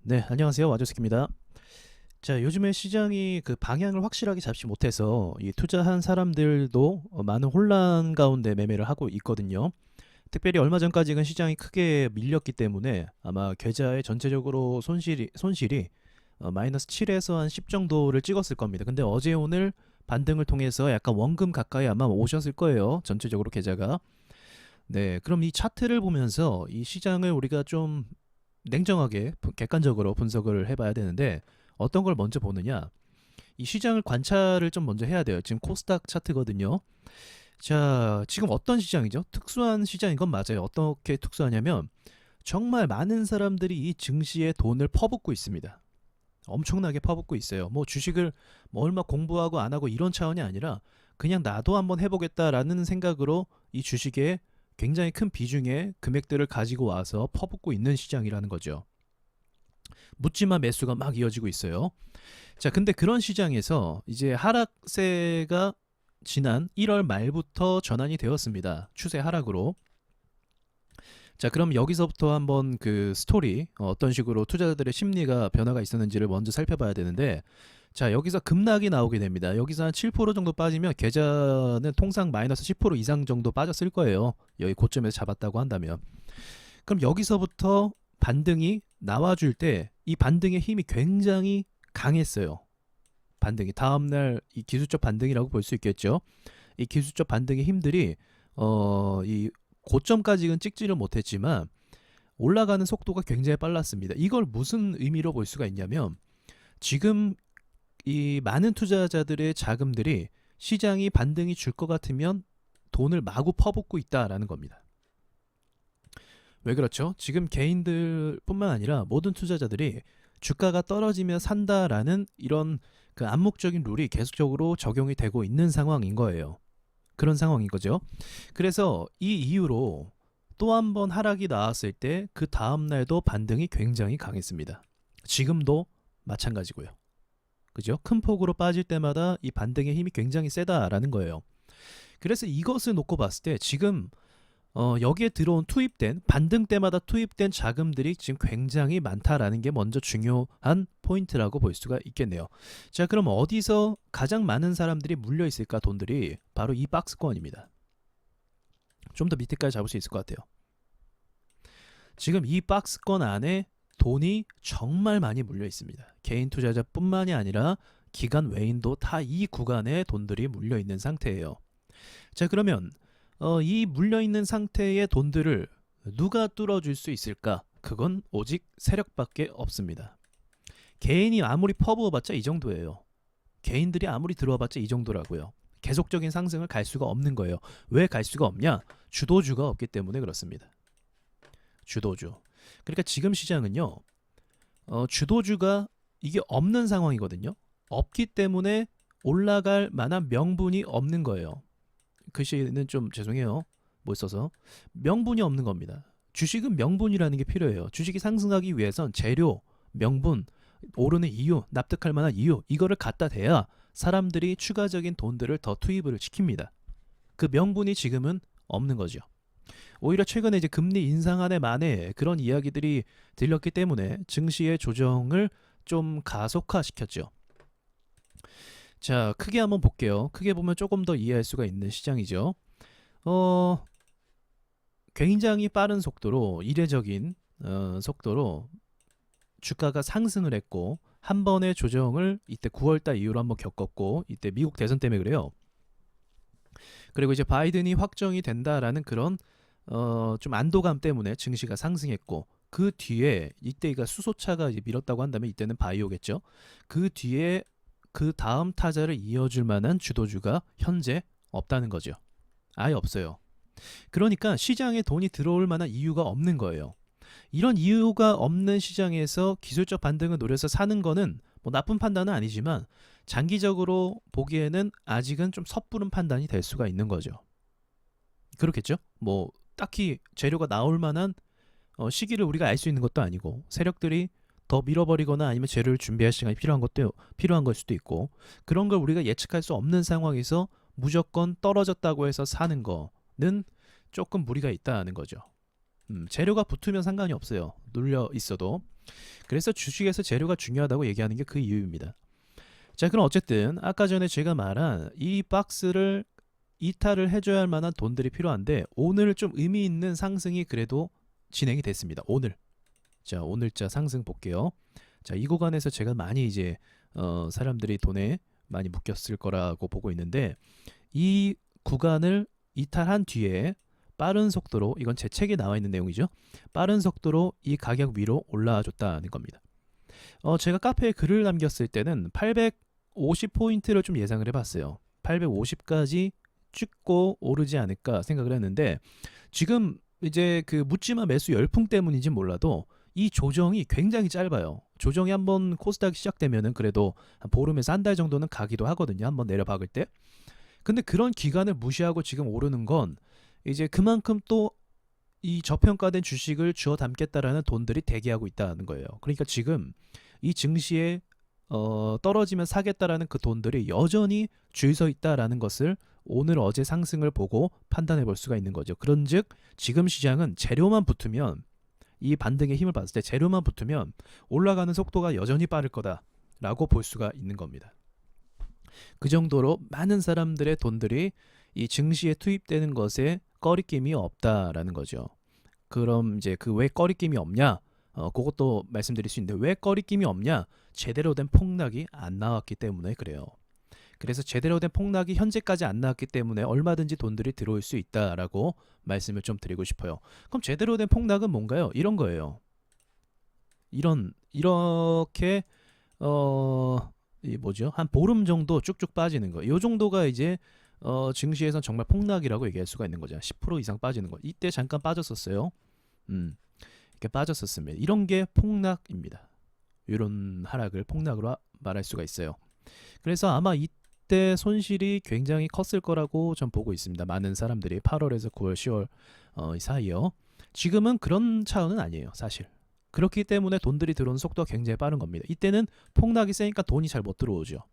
네, 안녕하세요. 와조스키입니다. 자, 요즘에 시장이 그 방향을 확실하게 잡지 못해서 이 투자한 사람들도 많은 혼란 가운데 매매를 하고 있거든요. 특별히 얼마 전까지는 시장이 크게 밀렸기 때문에 아마 계좌의 전체적으로 손실이 마이너스 7에서 한 10 정도를 찍었을 겁니다. 근데 어제 오늘 반등을 통해서 약간 원금 가까이 아마 오셨을 거예요. 전체적으로 계좌가. 네, 그럼 이 차트를 보면서 이 시장을 우리가 좀 냉정하게 객관적으로 분석을 해봐야 되는데 어떤 걸 먼저 보느냐, 이 시장을 관찰을 좀 먼저 해야 돼요. 지금 코스닥 차트거든요. 자, 지금 어떤 시장이죠? 특수한 시장인 건 맞아요. 어떻게 특수하냐면 정말 많은 사람들이 이 증시에 돈을 퍼붓고 있습니다. 엄청나게 퍼붓고 있어요. 뭐 주식을 뭐 얼마 공부하고 안 하고 이런 차원이 아니라 그냥 나도 한번 해보겠다라는 생각으로 이 주식에 굉장히 큰 비중의 금액들을 가지고 와서 퍼붓고 있는 시장이라는 거죠. 묻지마 매수가 막 이어지고 있어요. 자, 근데 그런 시장에서 이제 하락세가 지난 1월 말부터 전환이 되었습니다. 추세 하락으로. 자, 그럼 여기서부터 한번 그 스토리, 어떤 식으로 투자자들의 심리가 변화가 있었는지를 먼저 살펴봐야 되는데, 자, 여기서 급락이 나오게 됩니다. 여기서 한 7% 정도 빠지면 계좌는 통상 마이너스 10% 이상 정도 빠졌을 거예요. 여기 고점에서 잡았다고 한다면. 그럼 여기서부터 반등이 나와줄 때 이 반등의 힘이 굉장히 강했어요. 반등이 다음날 이 기술적 반등이라고 볼 수 있겠죠. 이 기술적 반등의 힘들이 이 고점까지는 찍지를 못했지만 올라가는 속도가 굉장히 빨랐습니다. 이걸 무슨 의미로 볼 수가 있냐면 지금 이 많은 투자자들의 자금들이 시장이 반등이 줄 것 같으면 돈을 마구 퍼붓고 있다라는 겁니다. 왜 그렇죠? 지금 개인들뿐만 아니라 모든 투자자들이 주가가 떨어지면 산다라는 이런 그 암묵적인 룰이 계속적으로 적용이 되고 있는 상황인 거예요. 그런 상황인 거죠. 그래서 이 이유로 또 한 번 하락이 나왔을 때 그 다음 날도 반등이 굉장히 강했습니다. 지금도 마찬가지고요. 그죠? 큰 폭으로 빠질 때마다 이 반등의 힘이 굉장히 세다라는 거예요. 그래서 이것을 놓고 봤을 때 지금 여기에 들어온 투입된 반등 때마다 투입된 자금들이 지금 굉장히 많다라는 게 먼저 중요한 포인트라고 볼 수가 있겠네요. 자, 그럼 어디서 가장 많은 사람들이 물려 있을까? 돈들이 바로 이 박스권입니다. 좀 더 밑에까지 잡을 수 있을 것 같아요. 지금 이 박스권 안에 돈이 정말 많이 물려 있습니다. 개인 투자자뿐만이 아니라 기관 외인도 다 이 구간에 돈들이 물려 있는 상태예요. 자, 그러면 이 물려있는 상태의 돈들을 누가 뚫어줄 수 있을까? 그건 오직 세력밖에 없습니다. 개인이 아무리 퍼부어봤자 이 정도예요. 개인들이 아무리 들어와봤자 이 정도라고요. 계속적인 상승을 갈 수가 없는 거예요. 왜 갈 수가 없냐? 주도주가 없기 때문에 그렇습니다. 주도주. 그러니까 지금 시장은요. 주도주가 이게 없는 상황이거든요. 없기 때문에 올라갈 만한 명분이 없는 거예요. 글씨는 좀 죄송해요. 못 써서. 명분이 없는 겁니다. 주식은 명분이라는 게 필요해요. 주식이 상승하기 위해선 재료, 명분, 오르는 이유, 납득할 만한 이유, 이거를 갖다 대야 사람들이 추가적인 돈들을 더 투입을 시킵니다. 그 명분이 지금은 없는 거죠. 오히려 최근에 이제 금리 인상안에 만에 그런 이야기들이 들렸기 때문에 증시의 조정을 좀 가속화시켰죠. 자, 크게 한번 볼게요. 크게 보면 조금 더 이해할 수가 있는 시장이죠. 어, 굉장히 빠른 속도로 이례적인 속도로 주가가 상승을 했고 한 번의 조정을 이때 9월달 이후로 한번 겪었고 이때 미국 대선 때문에 그래요. 그리고 이제 바이든이 확정이 된다라는 그런 좀 안도감 때문에 증시가 상승했고 그 뒤에 이때가 수소차가 이제 밀었다고 한다면 이때는 바이오겠죠. 그 뒤에 그 다음 타자를 이어줄 만한 주도주가 현재 없다는 거죠. 아예 없어요. 그러니까 시장에 돈이 들어올 만한 이유가 없는 거예요. 이런 이유가 없는 시장에서 기술적 반등을 노려서 사는 거는 뭐 나쁜 판단은 아니지만 장기적으로 보기에는 아직은 좀 섣부른 판단이 될 수가 있는 거죠. 그렇겠죠? 뭐 딱히 재료가 나올 만한 시기를 우리가 알 수 있는 것도 아니고 세력들이 더 밀어버리거나 아니면 재료를 준비할 시간이 필요한 걸 수도 있고 그런 걸 우리가 예측할 수 없는 상황에서 무조건 떨어졌다고 해서 사는 거는 조금 무리가 있다는 거죠. 재료가 붙으면 상관이 없어요. 눌려 있어도. 그래서 주식에서 재료가 중요하다고 얘기하는 게 그 이유입니다. 자, 그럼 어쨌든 아까 전에 제가 말한 이 박스를 이탈을 해줘야 할 만한 돈들이 필요한데 오늘 좀 의미 있는 상승이 그래도 진행이 됐습니다. 오늘. 자, 오늘자 상승 볼게요. 자, 이 구간에서 제가 많이 이제 사람들이 돈에 많이 묶였을 거라고 보고 있는데 이 구간을 이탈한 뒤에 빠른 속도로, 이건 제 책에 나와 있는 내용이죠. 빠른 속도로 이 가격 위로 올라와 줬다는 겁니다. 제가 카페에 글을 남겼을 때는 850포인트를 좀 예상을 해봤어요. 850까지 찍고 오르지 않을까 생각을 했는데 지금 이제 그 묻지마 매수 열풍 때문인지 몰라도 이 조정이 굉장히 짧아요. 조정이 한번 코스닥이 시작되면은 그래도 한 보름에서 한 달 정도는 가기도 하거든요. 한번 내려박을 때. 근데 그런 기간을 무시하고 지금 오르는 건 이제 그만큼 또 이 저평가된 주식을 주워 담겠다라는 돈들이 대기하고 있다는 거예요. 그러니까 지금 이 증시에 떨어지면 사겠다라는 그 돈들이 여전히 줄 서 있다라는 것을 오늘 어제 상승을 보고 판단해 볼 수가 있는 거죠. 그런즉 지금 시장은 재료만 붙으면, 이 반등의 힘을 봤을 때 재료만 붙으면 올라가는 속도가 여전히 빠를 거다라고 볼 수가 있는 겁니다. 그 정도로 많은 사람들의 돈들이 이 증시에 투입되는 것에 꺼리낌이 없다라는 거죠. 그럼 이제 그 왜 꺼리낌이 없냐? 그것도 말씀드릴 수 있는데 왜 꺼리낌이 없냐? 제대로 된 폭락이 안 나왔기 때문에 그래요. 그래서 제대로 된 폭락이 현재까지 안 나왔기 때문에 얼마든지 돈들이 들어올 수 있다라고 말씀을 좀 드리고 싶어요. 그럼 제대로 된 폭락은 뭔가요? 이런 거예요. 이렇게 이 뭐죠? 한 보름 정도 쭉쭉 빠지는 거. 이 정도가 이제 증시에선 정말 폭락이라고 얘기할 수가 있는 거죠. 10% 이상 빠지는 거. 이때 잠깐 빠졌었어요. 이렇게 빠졌었습니다. 이런 게 폭락입니다. 이런 하락을 폭락으로 말할 수가 있어요. 그래서 아마 이때 손실이 굉장히 컸을 거라고 전 보고 있습니다. 많은 사람들이 8월에서 9월, 10월 사이요. 지금은 그런 차원은 아니에요, 사실. 그렇기 때문에 돈들이 들어오는 속도가 굉장히 빠른 겁니다. 이때는 폭락이 세니까 돈이 잘 못 들어오죠.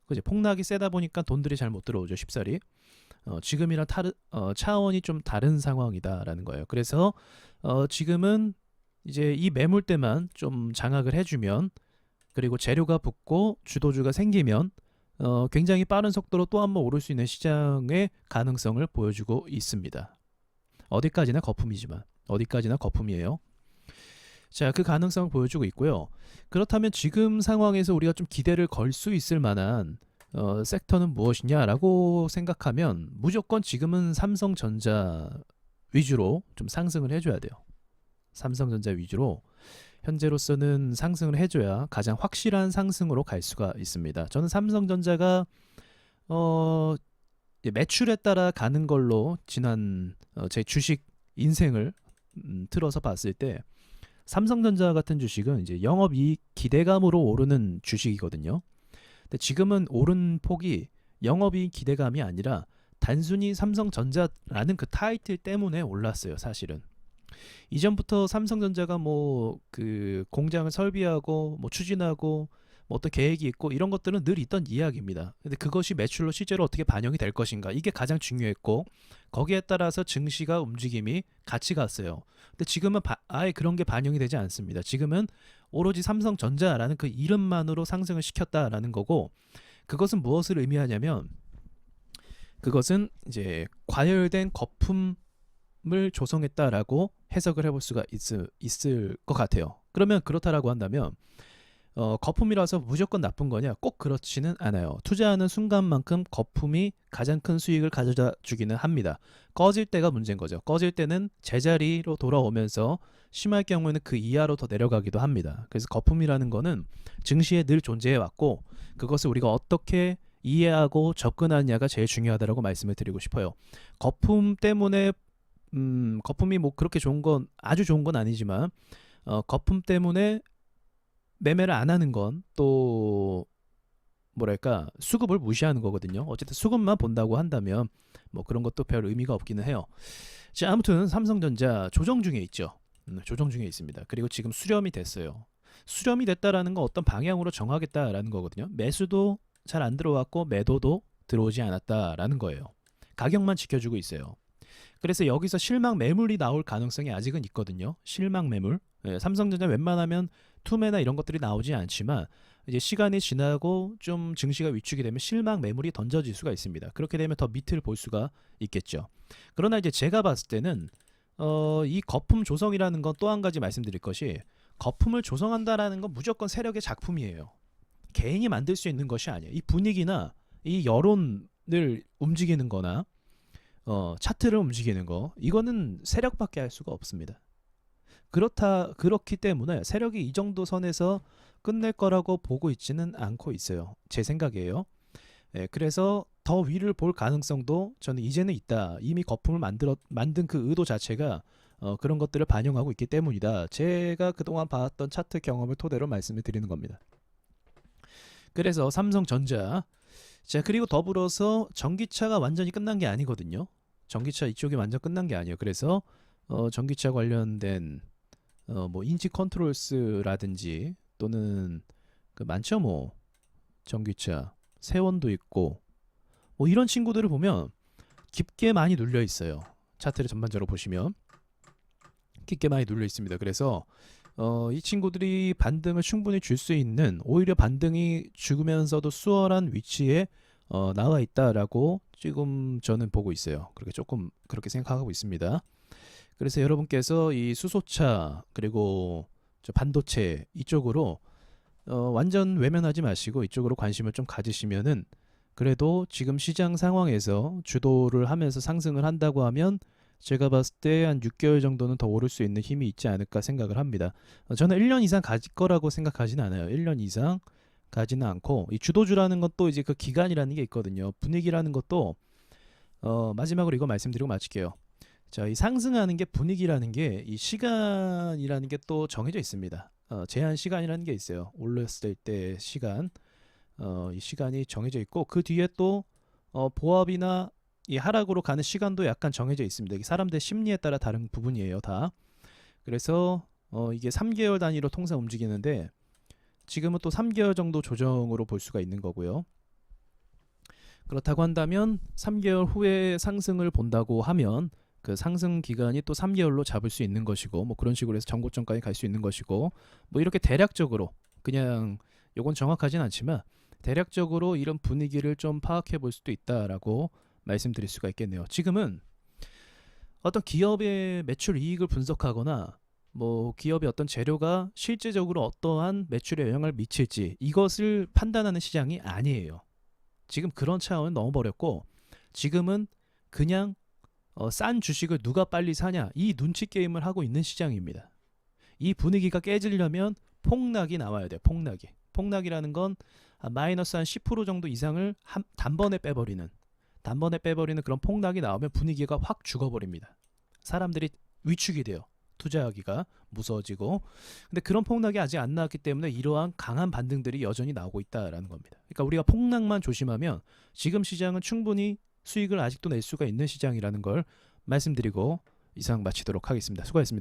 그죠? 폭락이 세다 보니까 돈들이 잘 못 들어오죠, 쉽사리. 지금이랑 차원이 좀 다른 상황이다라는 거예요. 그래서 지금은 이제 이 매물대만 좀 장악을 해주면, 그리고 재료가 붙고 주도주가 생기면 굉장히 빠른 속도로 또 한 번 오를 수 있는 시장의 가능성을 보여주고 있습니다. 어디까지나 거품이지만, 어디까지나 거품이에요. 자, 그 가능성을 보여주고 있고요. 그렇다면 지금 상황에서 우리가 좀 기대를 걸 수 있을 만한 섹터는 무엇이냐라고 생각하면 무조건 지금은 삼성전자 위주로 좀 상승을 해줘야 돼요. 삼성전자 위주로 현재로서는 상승을 해줘야 가장 확실한 상승으로 갈 수가 있습니다. 저는 삼성전자가 매출에 따라 가는 걸로 지난 제 주식 인생을 틀어서 봤을 때 삼성전자 같은 주식은 이제 영업이익 기대감으로 오르는 주식이거든요. 근데 지금은 오른 폭이 영업이익 기대감이 아니라 단순히 삼성전자라는 그 타이틀 때문에 올랐어요, 사실은. 이전부터 삼성전자가 뭐 그 공장을 설비하고 뭐 추진하고 뭐 어떤 계획이 있고 이런 것들은 늘 있던 이야기입니다. 근데 그것이 매출로 실제로 어떻게 반영이 될 것인가, 이게 가장 중요했고 거기에 따라서 증시가 움직임이 같이 갔어요. 근데 지금은 아예 그런 게 반영이 되지 않습니다. 지금은 오로지 삼성전자라는 그 이름만으로 상승을 시켰다라는 거고, 그것은 무엇을 의미하냐면 그것은 이제 과열된 거품을 조성했다라고 해석을 해볼 수가 있을 것 같아요. 그러면 그렇다라고 한다면 거품이라서 무조건 나쁜 거냐? 꼭 그렇지는 않아요. 투자하는 순간만큼 거품이 가장 큰 수익을 가져다 주기는 합니다. 꺼질 때가 문제인 거죠. 꺼질 때는 제자리로 돌아오면서 심할 경우에는 그 이하로 더 내려가기도 합니다. 그래서 거품이라는 거는 증시에 늘 존재해 왔고 그것을 우리가 어떻게 이해하고 접근하느냐가 제일 중요하다고 말씀을 드리고 싶어요. 거품 때문에 거품이 뭐 그렇게 좋은 건 아주 좋은 건 아니지만 거품 때문에 매매를 안 하는 건 또 뭐랄까 수급을 무시하는 거거든요. 어쨌든 수급만 본다고 한다면 뭐 그런 것도 별 의미가 없기는 해요. 자, 아무튼 삼성전자 조정 중에 있죠. 조정 중에 있습니다. 그리고 지금 수렴이 됐어요. 수렴이 됐다라는 건 어떤 방향으로 정하겠다라는 거거든요. 매수도 잘 안 들어왔고 매도도 들어오지 않았다라는 거예요. 가격만 지켜주고 있어요. 그래서 여기서 실망 매물이 나올 가능성이 아직은 있거든요. 실망 매물. 예, 삼성전자 웬만하면 투매나 이런 것들이 나오지 않지만 이제 시간이 지나고 좀 증시가 위축이 되면 실망 매물이 던져질 수가 있습니다. 그렇게 되면 더 밑을 볼 수가 있겠죠. 그러나 이제 제가 봤을 때는 이 거품 조성이라는 건 또 한 가지 말씀드릴 것이, 거품을 조성한다라는 건 무조건 세력의 작품이에요. 개인이 만들 수 있는 것이 아니에요. 이 분위기나 이 여론을 움직이는 거나 차트를 움직이는 거, 이거는 세력밖에 할 수가 없습니다. 그렇기 때문에 세력이 이 정도 선에서 끝낼 거라고 보고 있지는 않고 있어요. 제 생각이에요. 예, 그래서 더 위를 볼 가능성도 저는 이제는 있다. 이미 거품을 만든 그 의도 자체가 그런 것들을 반영하고 있기 때문이다. 제가 그동안 봐왔던 차트 경험을 토대로 말씀을 드리는 겁니다. 그래서 삼성전자, 자, 그리고 더불어서 전기차가 완전히 끝난 게 아니거든요. 전기차 이쪽이 완전 끝난 게 아니에요. 그래서 전기차 관련된 뭐 인지 컨트롤스라든지 또는 그 많죠, 뭐 전기차 세원도 있고 뭐 이런 친구들을 보면 깊게 많이 눌려 있어요. 차트를 전반적으로 보시면 깊게 많이 눌려 있습니다. 그래서 이 친구들이 반등을 충분히 줄 수 있는, 오히려 반등이 죽으면서도 수월한 위치에 나와 있다라고 지금 저는 보고 있어요. 그렇게 조금 그렇게 생각하고 있습니다. 그래서 여러분께서 이 수소차 그리고 저 반도체 이쪽으로 완전 외면하지 마시고 이쪽으로 관심을 좀 가지시면은, 그래도 지금 시장 상황에서 주도를 하면서 상승을 한다고 하면 제가 봤을 때 한 6개월 정도는 더 오를 수 있는 힘이 있지 않을까 생각을 합니다. 저는 1년 이상 가질 거라고 생각하지는 않아요. 1년 이상 가지는 않고, 이 주도주라는 것도 이제 그 기간이라는 게 있거든요. 분위기라는 것도 마지막으로 이거 말씀드리고 마칠게요. 자, 이 상승하는 게, 분위기라는 게, 이 시간이라는 게 또 정해져 있습니다. 제한 시간이라는 게 있어요. 올렸을 때 시간, 이 시간이 정해져 있고, 그 뒤에 또 보합이나 이 하락으로 가는 시간도 약간 정해져 있습니다. 이게 사람들의 심리에 따라 다른 부분이에요, 다. 그래서 이게 3개월 단위로 통상 움직이는데, 지금은 또 3개월 정도 조정으로 볼 수가 있는 거고요. 그렇다고 한다면 3개월 후에 상승을 본다고 하면 그 상승 기간이 또 3개월로 잡을 수 있는 것이고, 뭐 그런 식으로 해서 전고점까지 갈 수 있는 것이고, 뭐 이렇게 대략적으로, 그냥 요건 정확하진 않지만 대략적으로 이런 분위기를 좀 파악해 볼 수도 있다라고 말씀드릴 수가 있겠네요. 지금은 어떤 기업의 매출 이익을 분석하거나 뭐 기업의 어떤 재료가 실제적으로 어떠한 매출에 영향을 미칠지, 이것을 판단하는 시장이 아니에요. 지금 그런 차원은 넘어버렸고, 지금은 그냥 싼 주식을 누가 빨리 사냐, 이 눈치 게임을 하고 있는 시장입니다. 이 분위기가 깨지려면 폭락이 나와야 돼요. 폭락이라는 건 마이너스 한 10% 정도 이상을 단번에 빼버리는 그런 폭락이 나오면 분위기가 확 죽어버립니다. 사람들이 위축이 돼요. 투자하기가 무서워지고. 근데 그런 폭락이 아직 안 나왔기 때문에 이러한 강한 반등들이 여전히 나오고 있다라는 겁니다. 그러니까 우리가 폭락만 조심하면 지금 시장은 충분히 수익을 아직도 낼 수가 있는 시장이라는 걸 말씀드리고 이상 마치도록 하겠습니다. 수고하셨습니다.